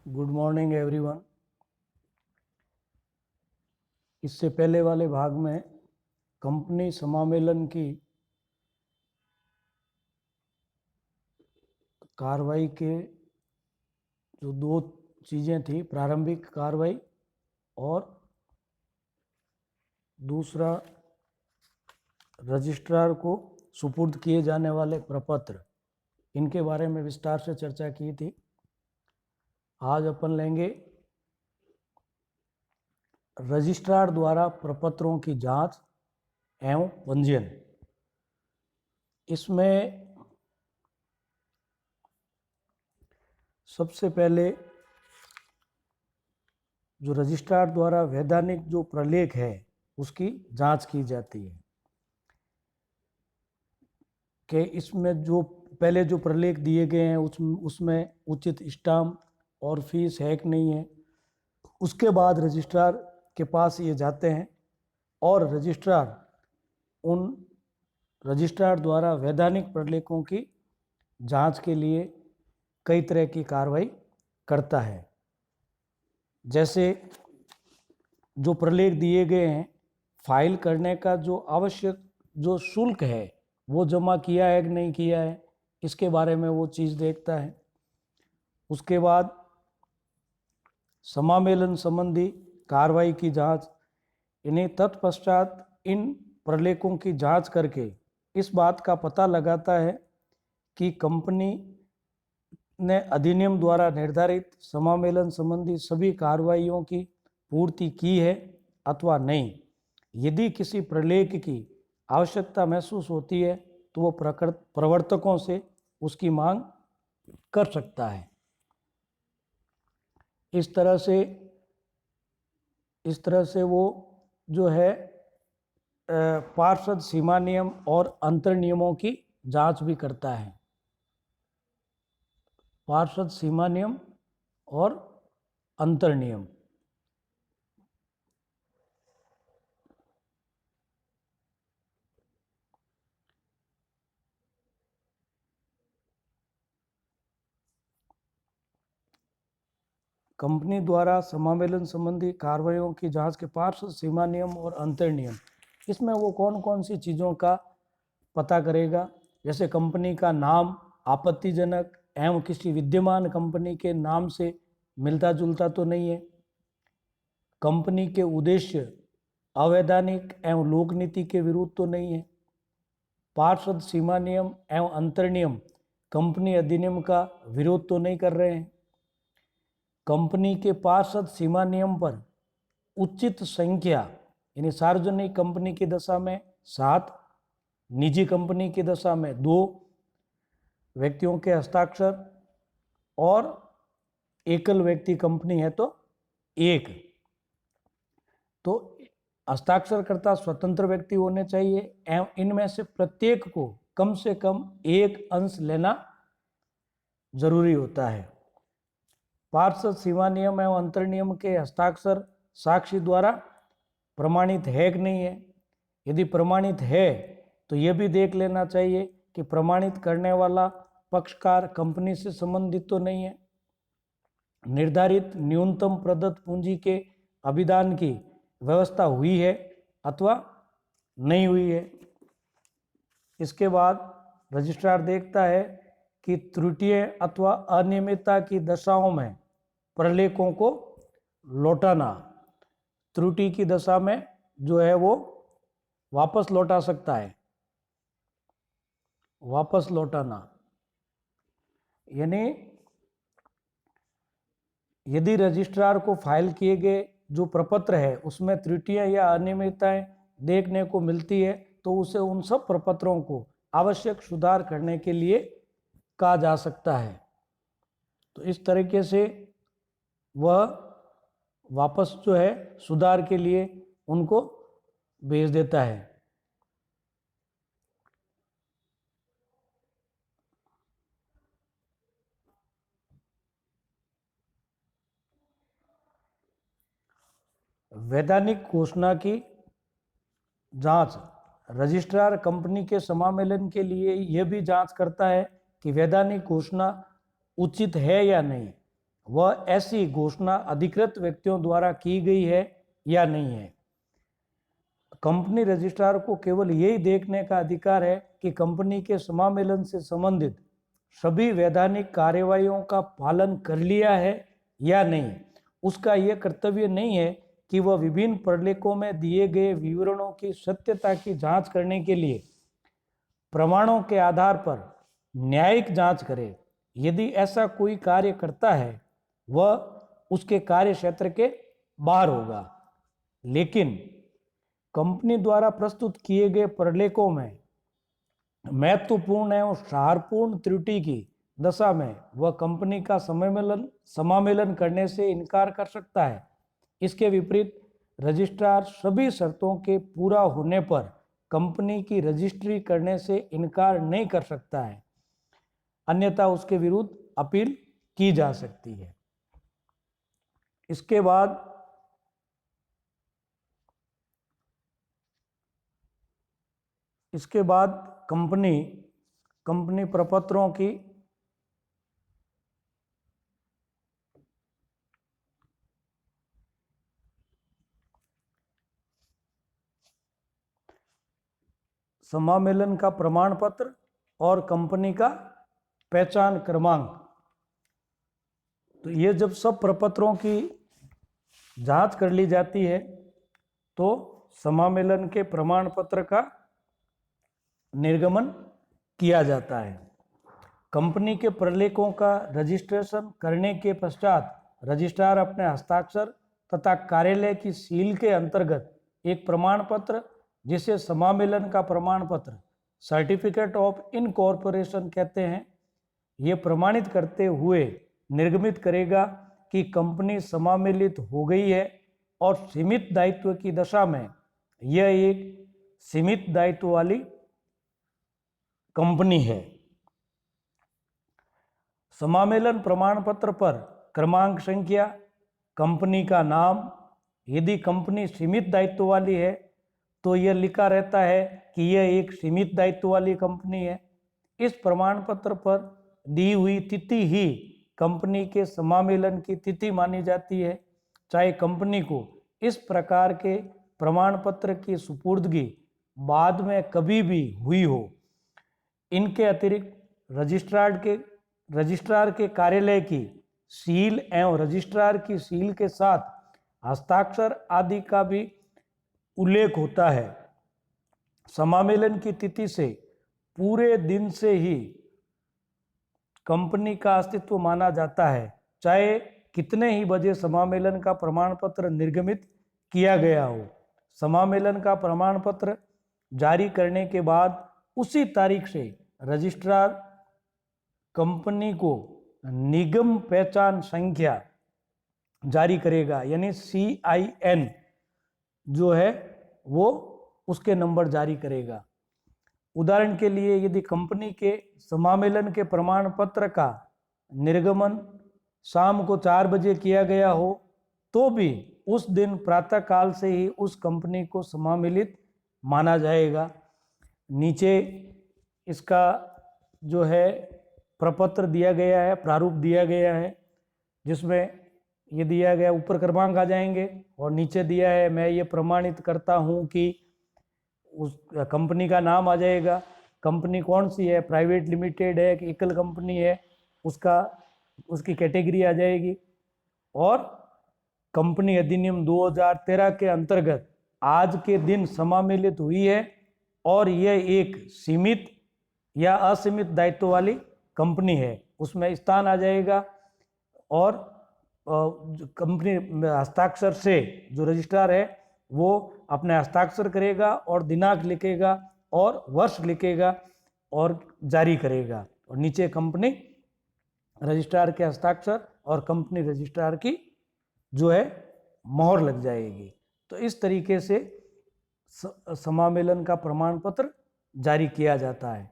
Good morning everyone. इससे पहले वाले भाग में कंपनी समामेलन की कार्रवाई के जो दो चीज़ें थी, प्रारंभिक कार्रवाई और दूसरा रजिस्ट्रार को सुपुर्द किए जाने वाले प्रपत्र, इनके बारे में विस्तार से चर्चा की थी। आज अपन लेंगे रजिस्ट्रार द्वारा प्रपत्रों की जांच एवं पंजीयन। इसमें सबसे पहले जो रजिस्ट्रार द्वारा वैधानिक जो प्रलेख है उसकी जांच की जाती है कि इसमें जो पहले जो प्रलेख दिए गए हैं उसमें उचित स्टाम्प और फीस है कि नहीं है। उसके बाद रजिस्ट्रार के पास ये जाते हैं और रजिस्ट्रार द्वारा वैधानिक प्रलेखों की जांच के लिए कई तरह की कार्रवाई करता है। जैसे जो प्रलेख दिए गए हैं, फाइल करने का जो आवश्यक जो शुल्क है वो जमा किया है कि नहीं किया है, इसके बारे में वो चीज़ देखता है। उसके बाद समामेलन संबंधी कार्रवाई की जांच, इन्हें तत्पश्चात इन प्रलेखों की जांच करके इस बात का पता लगाता है कि कंपनी ने अधिनियम द्वारा निर्धारित समामेलन संबंधी सभी कार्रवाइयों की पूर्ति की है अथवा नहीं। यदि किसी प्रलेख की आवश्यकता महसूस होती है तो वो प्रवर्तकों से उसकी मांग कर सकता है। इस तरह से वो जो है पार्षद सीमा नियम और अंतर नियमों की जांच भी करता है। पार्षद सीमा नियम और अंतर नियम, कंपनी द्वारा समामेलन संबंधी कार्रवाइयों की जांच के पार्षद सीमा नियम और अंतर नियम, इसमें वो कौन कौन सी चीज़ों का पता करेगा। जैसे कंपनी का नाम आपत्तिजनक एवं किसी विद्यमान कंपनी के नाम से मिलता जुलता तो नहीं है। कंपनी के उद्देश्य अवैधानिक एवं लोक नीति के विरुद्ध तो नहीं है। पार्षद सीमा नियम एवं अंतर नियम कंपनी अधिनियम का विरोध तो नहीं कर रहे हैं। कंपनी के पार्षद सीमा नियम पर उचित संख्या, यानी सार्वजनिक कंपनी की दशा में 7, निजी कंपनी की दशा में 2 व्यक्तियों के हस्ताक्षर और एकल व्यक्ति कंपनी है तो 1। तो हस्ताक्षरकर्ता स्वतंत्र व्यक्ति होने चाहिए एवं इनमें से प्रत्येक को कम से कम 1 अंश लेना जरूरी होता है। पार्षद सीमा नियम एवं अंतर नियम के हस्ताक्षर साक्षी द्वारा प्रमाणित है कि नहीं है। यदि प्रमाणित है तो यह भी देख लेना चाहिए कि प्रमाणित करने वाला पक्षकार कंपनी से संबंधित तो नहीं है। निर्धारित न्यूनतम प्रदत्त पूंजी के अभिदान की व्यवस्था हुई है अथवा नहीं हुई है। इसके बाद रजिस्ट्रार देखता है कि त्रुटियां अथवा अनियमितता की दशाओं में प्रलेखों को लौटाना, त्रुटि की दशा में जो है वो वापस लौटा सकता है। वापस लौटाना यानी यदि रजिस्ट्रार को फाइल किए गए जो प्रपत्र है उसमें त्रुटियां या अनियमितताएं देखने को मिलती है तो उसे उन सब प्रपत्रों को आवश्यक सुधार करने के लिए कहा जा सकता है। तो इस तरीके से वह वापस जो है सुधार के लिए उनको भेज देता है। वैधानिक घोषणा की जांच, रजिस्ट्रार कंपनी के समामेलन के लिए यह भी जांच करता है कि वैधानिक घोषणा उचित है या नहीं। वह ऐसी घोषणा अधिकृत व्यक्तियों द्वारा की गई है या नहीं है। कंपनी रजिस्ट्रार को केवल यही देखने का अधिकार है कि कंपनी के समामेलन से संबंधित सभी वैधानिक कार्यवाहियों का पालन कर लिया है या नहीं। उसका यह कर्तव्य नहीं है कि वह विभिन्न प्रलेखों में दिए गए विवरणों की सत्यता की जांच करने के लिए प्रमाणों के आधार पर न्यायिक जांच करे। यदि ऐसा कोई कार्य करता है वह उसके कार्य क्षेत्र के बाहर होगा, लेकिन कंपनी द्वारा प्रस्तुत किए गए प्रलेखों में महत्वपूर्ण एवं सारपूर्ण त्रुटि की दशा में वह कंपनी का समामेलन करने से इनकार कर सकता है। इसके विपरीत रजिस्ट्रार सभी शर्तों के पूरा होने पर कंपनी की रजिस्ट्री करने से इनकार नहीं कर सकता है, अन्यथा उसके विरुद्ध अपील की जा सकती है। इसके बाद कंपनी प्रपत्रों की समामेलन का प्रमाण पत्र और कंपनी का पहचान क्रमांक। तो ये जब सब प्रपत्रों की जांच कर ली जाती है तो समामेलन के प्रमाण पत्र का निर्गमन किया जाता है। कंपनी के प्रलेखों का रजिस्ट्रेशन करने के पश्चात रजिस्ट्रार अपने हस्ताक्षर तथा कार्यालय की सील के अंतर्गत एक प्रमाण पत्र, जिसे समामेलन का प्रमाण पत्र सर्टिफिकेट ऑफ इनकॉर्पोरेशन कहते हैं, ये प्रमाणित करते हुए निर्गमित करेगा कि कंपनी समामेलित हो गई है और सीमित दायित्व की दशा में यह एक सीमित दायित्व वाली कंपनी है। समामेलन प्रमाण पत्र पर क्रमांक संख्या, कंपनी का नाम, यदि कंपनी सीमित दायित्व वाली है तो यह लिखा रहता है कि यह एक सीमित दायित्व वाली कंपनी है। इस प्रमाण पत्र पर दी हुई तिथि ही कंपनी के समामेलन की तिथि मानी जाती है, चाहे कंपनी को इस प्रकार के प्रमाण पत्र की सुपुर्दगी बाद में कभी भी हुई हो। इनके अतिरिक्त रजिस्ट्रार के कार्यालय की सील एवं रजिस्ट्रार की सील के साथ हस्ताक्षर आदि का भी उल्लेख होता है। समामेलन की तिथि से पूरे दिन से ही कंपनी का अस्तित्व माना जाता है, चाहे कितने ही बजे समामेलन का प्रमाण पत्र निर्गमित किया गया हो। समामेलन का प्रमाण पत्र जारी करने के बाद उसी तारीख से रजिस्ट्रार कंपनी को निगम पहचान संख्या जारी करेगा, यानी CIN जो है वो उसके नंबर जारी करेगा। उदाहरण के लिए यदि कंपनी के समामेलन के प्रमाण पत्र का निर्गमन शाम को 4 बजे किया गया हो तो भी उस दिन प्रातः काल से ही उस कंपनी को समामेलित माना जाएगा। नीचे इसका जो है प्रपत्र दिया गया है, प्रारूप दिया गया है, जिसमें ये दिया गया, ऊपर क्रमांक आ जाएंगे और नीचे दिया है मैं ये प्रमाणित करता हूँ कि उस कंपनी का नाम आ जाएगा, कंपनी कौन सी है, प्राइवेट लिमिटेड है कि एकल कंपनी है, उसकी कैटेगरी आ जाएगी, और कंपनी अधिनियम 2013 के अंतर्गत आज के दिन समामेलित हुई है और यह एक सीमित या असीमित दायित्व वाली कंपनी है, उसमें स्थान आ जाएगा। और कंपनी हस्ताक्षर से जो रजिस्ट्रार है वो अपने हस्ताक्षर करेगा और दिनांक लिखेगा और वर्ष लिखेगा और जारी करेगा, और नीचे कंपनी रजिस्ट्रार के हस्ताक्षर और कंपनी रजिस्ट्रार की जो है मोहर लग जाएगी। तो इस तरीके से समामेलन का प्रमाण पत्र जारी किया जाता है।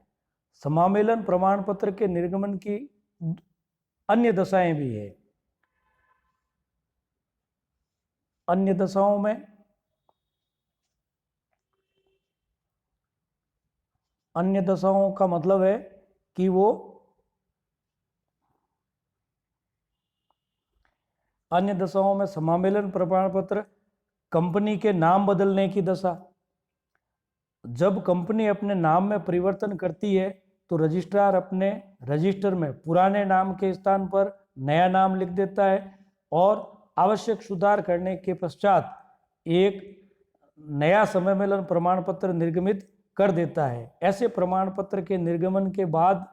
समामेलन प्रमाण पत्र के निर्गमन की अन्य दशाएं भी है। अन्य दशाओं में अन्य दशाओं का मतलब है कि वो अन्य दशाओं में समामेलन प्रमाण पत्र, कंपनी के नाम बदलने की दशा। जब कंपनी अपने नाम में परिवर्तन करती है तो रजिस्ट्रार अपने रजिस्टर में पुराने नाम के स्थान पर नया नाम लिख देता है और आवश्यक सुधार करने के पश्चात एक नया समामेलन प्रमाण पत्र निर्गमित कर देता है। ऐसे प्रमाण पत्र के निर्गमन के बाद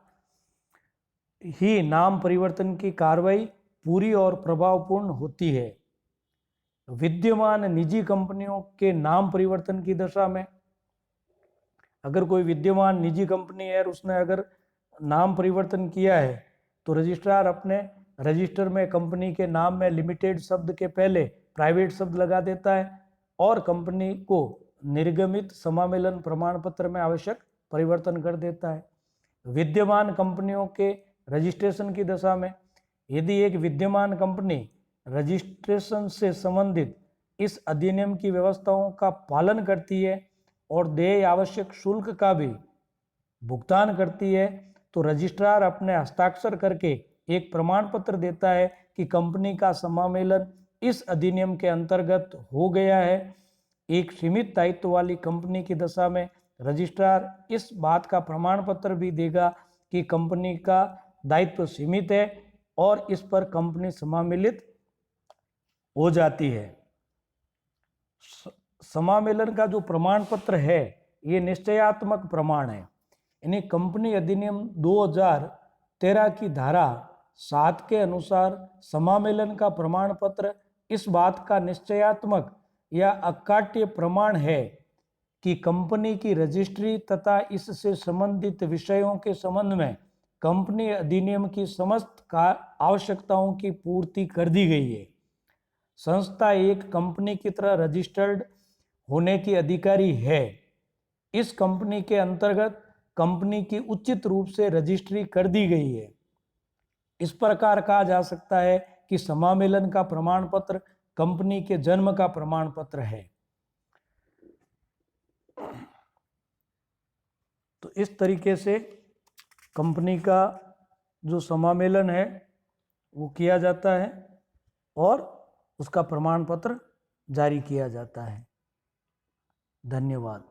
ही नाम परिवर्तन की कार्रवाई पूरी और प्रभावपूर्ण होती है। विद्यमान निजी कंपनियों के नाम परिवर्तन की दशा में, अगर कोई विद्यमान निजी कंपनी है और उसने अगर नाम परिवर्तन किया है तो रजिस्ट्रार अपने रजिस्टर में कंपनी के नाम में लिमिटेड शब्द के पहले प्राइवेट शब्द लगा देता है और कंपनी को निर्गमित समामेलन प्रमाण पत्र में आवश्यक परिवर्तन कर देता है। विद्यमान कंपनियों के रजिस्ट्रेशन की दशा में, यदि एक विद्यमान कंपनी रजिस्ट्रेशन से संबंधित इस अधिनियम की व्यवस्थाओं का पालन करती है और देय आवश्यक शुल्क का भी भुगतान करती है तो रजिस्ट्रार अपने हस्ताक्षर करके एक प्रमाण पत्र देता है कि कंपनी का समामेलन इस अधिनियम के अंतर्गत हो गया है। एक सीमित दायित्व वाली कंपनी की दशा में रजिस्ट्रार इस बात का प्रमाण पत्र भी देगा कि कंपनी का दायित्व सीमित है और इस पर कंपनी समामेलित हो जाती है। समामेलन का जो प्रमाण पत्र है ये निश्चयात्मक प्रमाण है। यानी कंपनी अधिनियम 2013 की धारा 7 के अनुसार समामेलन का प्रमाण पत्र इस बात का निश्चयात्मक या अकाट्य प्रमाण है कि कंपनी की रजिस्ट्री तथा इससे संबंधित विषयों के संबंध में कंपनी अधिनियम की समस्त आवश्यकताओं की पूर्ति कर दी गई है। संस्था एक कंपनी की तरह रजिस्टर्ड होने की अधिकारी है। इस कंपनी के अंतर्गत कंपनी की उचित रूप से रजिस्ट्री कर दी गई है। इस प्रकार कहा जा सकता है कि समामेलन का प्रमाण पत्र कंपनी के जन्म का प्रमाण पत्र है। तो इस तरीके से कंपनी का जो समामेलन है वो किया जाता है और उसका प्रमाण पत्र जारी किया जाता है। धन्यवाद।